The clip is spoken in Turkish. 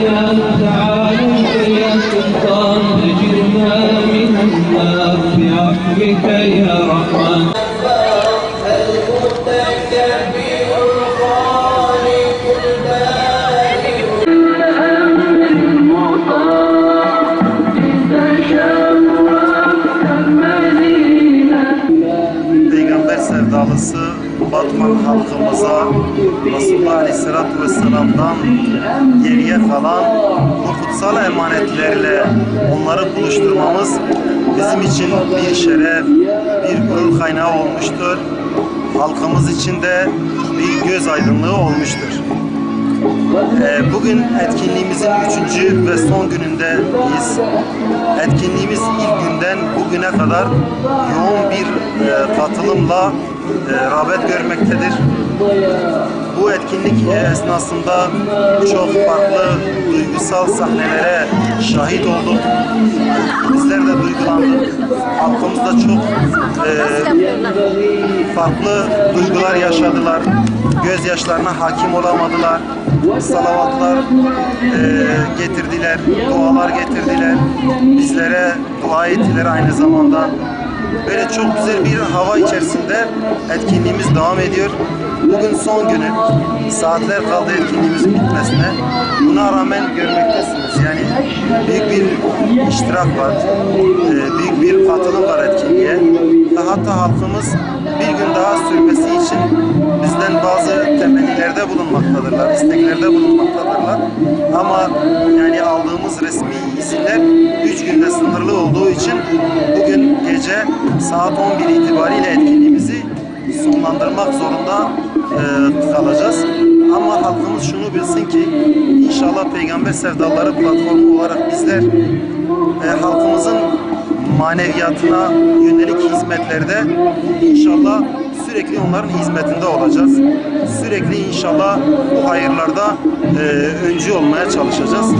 تعالوا يا سلطان أجرنا من النار بعفوك يا رحمن. Peygamber sevdalısı Batman halkımıza Resulullah Aleyhisselatü Vesselam'dan geriye kalan bu kutsal emanetlerle onları buluşturmamız bizim için bir şeref, bir gurur kaynağı olmuştur. Halkımız için de bir göz aydınlığı olmuştur. Bugün etkinliğimizin 3. ve son günündeyiz. Etkinliğimiz ilk günden bugüne kadar yoğun bir katılımla rağbet görmektedir. Bu etkinlik esnasında çok farklı duygusal sahnelere şahit olduk. Bizler de duygulandık. Halkımız da çok farklı duygular yaşadılar. Gözyaşlarına hakim olamadılar. Salavatlar getirdiler, dualar getirdiler. Bizlere dua ettiler aynı zamanda. Böyle çok güzel bir hava içerisinde etkinliğimiz devam ediyor. Bugün son günü. Saatler kaldı etkinliğimizin bitmesine. Buna rağmen görmektesiniz. Yani büyük bir iştirak var. Büyük bir katılım var etkinliğe. Ve hatta halkımız bir gün daha sürmesi için bizden bazı temennilerde bulunmaktadırlar, isteklerde bulunmaktadırlar. Ama yani aldığımız resmi izinler 3 günde sınırlı olduğu için bugün gece saat 11 itibariyle etkinliğimizi sonlandırmak zorunda kalacağız. Ama halkımız şunu bilsin ki inşallah Peygamber Sevdaları platformu olarak bizler halkımızın maneviyatına yönelik hizmetlerde inşallah sürekli onların hizmetinde olacağız. Sürekli inşallah bu hayırlarda öncü olmaya çalışacağız.